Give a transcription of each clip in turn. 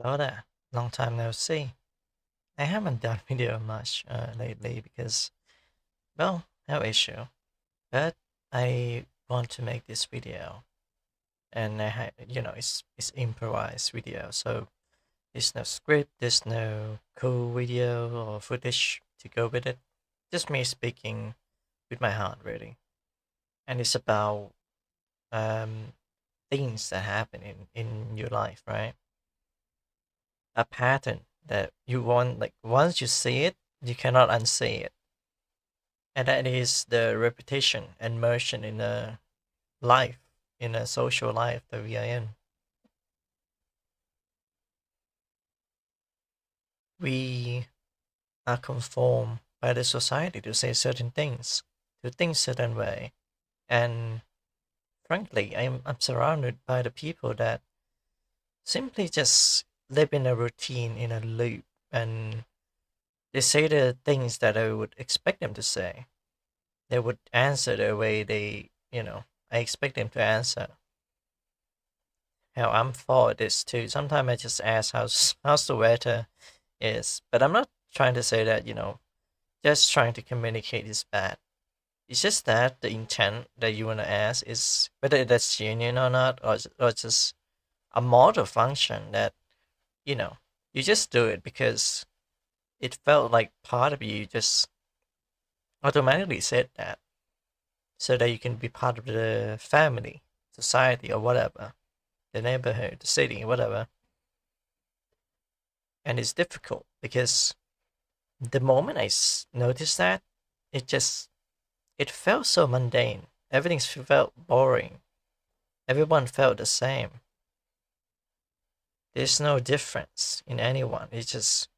Hello there. Long time no see. I haven't done video much lately because, well, no issue. But I want to make this video, and it's improvised video, so there's no script, there's no cool video or footage to go with it. Just me speaking with my heart, really. And it's about um things that happen in your life, right? A pattern that you want, like once you see it, you cannot unsee it. And that is the repetition and motion in a life, in a social life that we are in. We are conformed by the society to say certain things, to think certain way. And frankly, I'm surrounded by the people that simply just live in a routine, in a loop, and they say the things that I would expect them to say. They would answer the way I expect them to answer. Hell, I'm for this too. Sometimes I just ask how's the weather is, but I'm not trying to say that just trying to communicate is bad. It's just that the intent that you want to ask is whether that's genuine or not, or just a model function that you know you just do it because it felt like part of you just automatically said that, so that you can be part of the family, society, or whatever, the neighborhood, the city, whatever. And it's difficult because the moment I noticed that, it just it felt so mundane. Everything felt boring. Everyone felt the same. There's no difference in anyone. It's just,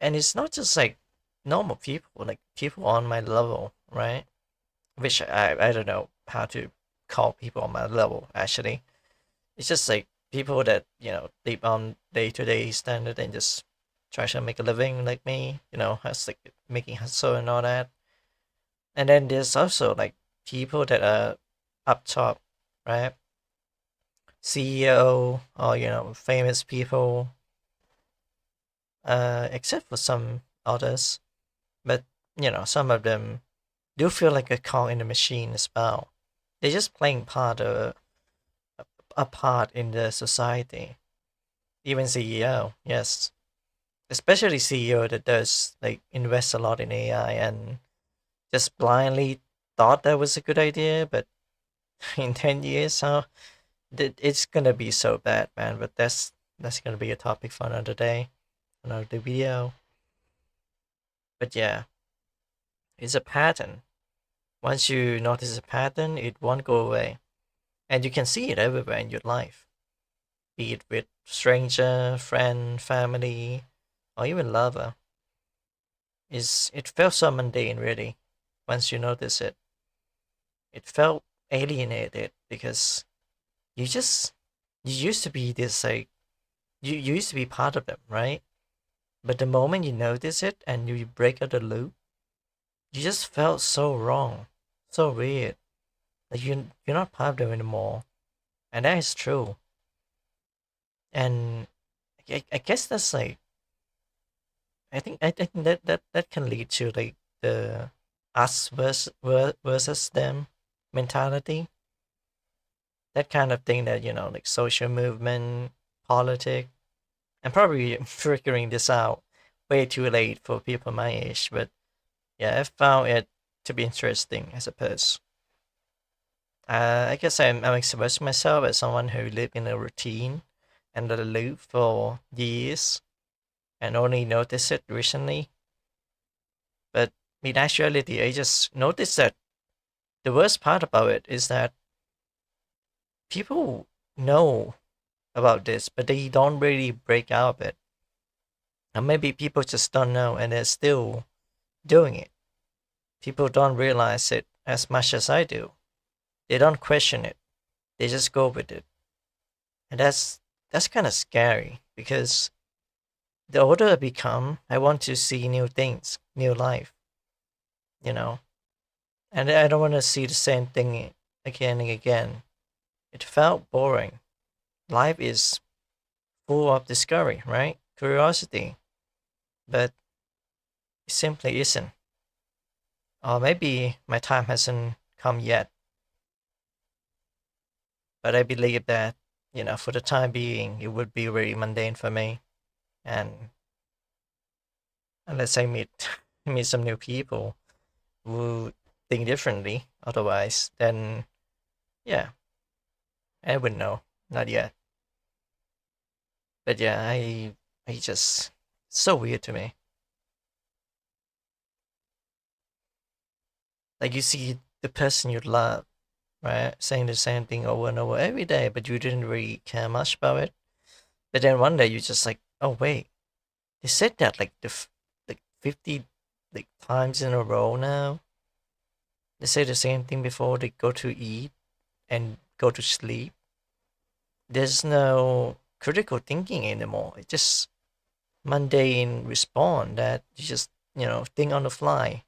and it's not just like normal people, like people on my level, right? Which I don't know how to call people on my level actually. It's just like people that live on day to day standard and just try to make a living like me. Has like making hustle and all that. And then there's also like people that are up top, right? CEO or famous people, except for some others. But some of them do feel like a cog in the machine as well. They're just playing a part in the society. Even CEO, yes, especially CEO that does like invest a lot in AI and just blindly thought that was a good idea, but in 10 years, it's gonna be so bad, man. But that's gonna be a topic for another day, another video. But yeah, it's a pattern. Once you notice a pattern, it won't go away, and you can see it everywhere in your life, be it with stranger, friend, family, or even lover. Is it felt so mundane, really? Once you notice it, it felt alienated because you just you used to be this like you used to be part of them, right? But the moment you notice it and you break out the loop, you just felt so wrong, so weird. Like you're not part of them anymore, and that is true. And I guess that's like I think that can lead to like the us versus them mentality. That kind of thing that like social movement, politics. I'm probably figuring this out way too late for people my age, but yeah, I found it to be interesting, I suppose. I guess I'm expressing myself as someone who lived in a routine and a loop for years and only noticed it recently. But in actuality, I just noticed that the worst part about it is that people know about this, but they don't really break out of it. And maybe people just don't know and they're still doing it. People don't realize it as much as I do. They don't question it. They just go with it. And that's kind of scary because the older I become, I want to see new things, new life, you know. And I don't want to see the same thing again and again. It felt boring. Life is full of discovery, right? Curiosity, but it simply isn't. Or maybe my time hasn't come yet, but I believe that, for the time being, it would be very mundane for me. And unless I meet meet some new people who think differently, otherwise, then yeah, I wouldn't know. Not yet. But yeah, I just so weird to me. Like you see the person you love, right, saying the same thing over and over every day, but you didn't really care much about it. But then one day you just like, oh wait, they said that like like 50 like times in a row now. They say the same thing before they go to eat and go to sleep. There's no critical thinking anymore. It's just mundane respond that you just, think on the fly.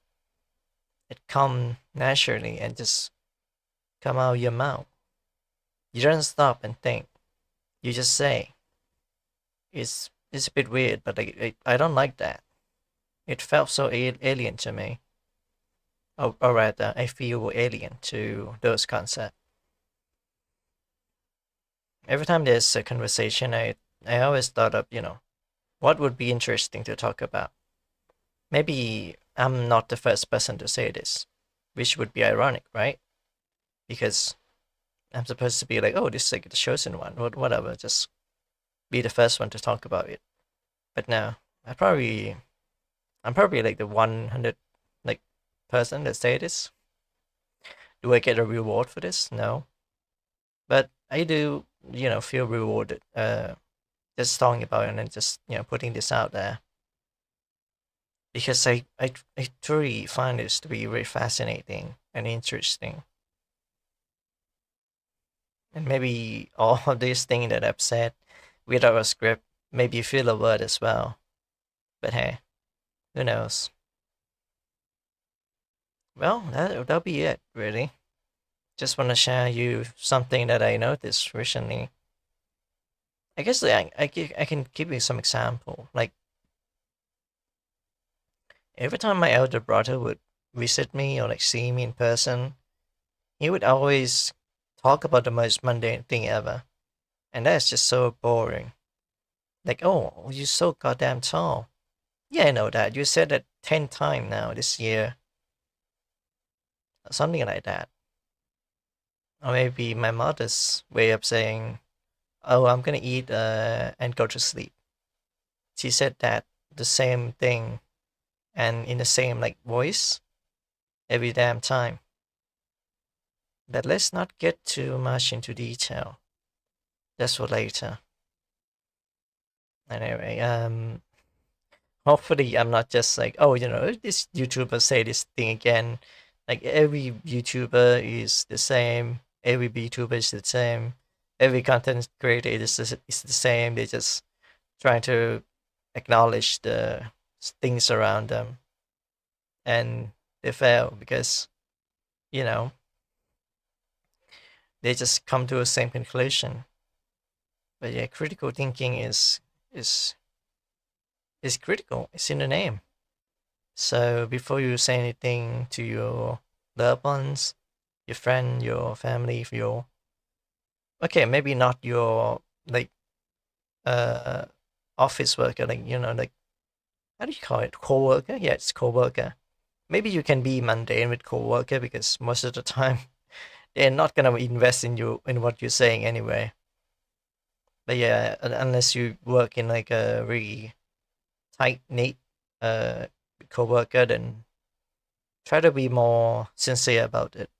It come naturally and just come out of your mouth. You don't stop and think. You just say. It's a bit weird, but I don't like that. It felt so alien to me. Or rather, I feel alien to those concepts. Every time there's a conversation, I always thought of, what would be interesting to talk about. Maybe I'm not the first person to say this, which would be ironic, right? Because I'm supposed to be like, oh, this is like the chosen one, or whatever, just be the first one to talk about it. But no, I'm probably like the 100 like person that say this. Do I get a reward for this? No, but I do, feel rewarded. Just talking about it and just putting this out there because I truly find this to be very fascinating and interesting. And maybe all of these things that I've said without a script, maybe you feel a word as well. But hey, who knows? Well, that'll be it, really. Just want to share you something that I noticed recently. I guess I can give you some example. Like every time my elder brother would visit me or like see me in person, he would always talk about the most mundane thing ever. And that's just so boring. Like, oh, you're so goddamn tall. Yeah, I know that. You said that 10 times now this year. Something like that. Or maybe my mother's way of saying, oh, I'm gonna eat and go to sleep. She said that the same thing and in the same like voice every damn time. But let's not get too much into detail. That's for later. Anyway, hopefully I'm not just like, oh, this YouTuber say this thing again. Like every YouTuber is the same. Every VTuber is the same. Every content creator is the same. They just trying to acknowledge the things around them, and they fail because you know they just come to the same conclusion. But yeah, critical thinking is is critical. It's in the name. So before you say anything to your loved ones, your friend, your family, your okay, maybe not your like uh office worker, like like how do you call it? Co-worker? Yeah, it's co-worker. Maybe you can be mundane with co-worker because most of the time they're not gonna invest in you in what you're saying anyway. But yeah, unless you work in like a really tight knit uh co-worker, then try to be more sincere about it.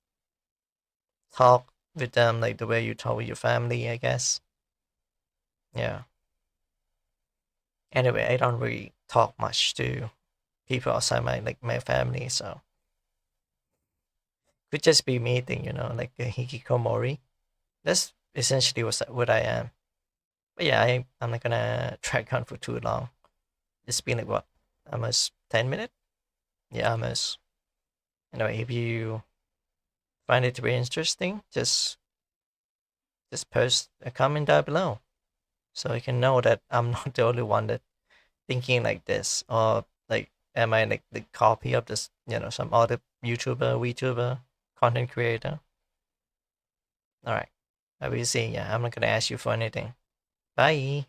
Talk with them like the way you talk with your family, I guess. Yeah. Anyway, I don't really talk much to people outside my family, so could just be me thing, like a hikikomori. That's essentially what I am. But yeah, I'm not gonna track on for too long. It's been like what, almost 10 minutes? Yeah, almost. Anyway, if you find it to be interesting, just post a comment down below. so you can know that I'm not the only one that thinking like this, or like, am I like the copy of this, some other YouTuber, VTuber, content creator? All right, I will see. Yeah, I'm not gonna ask you for anything. Bye.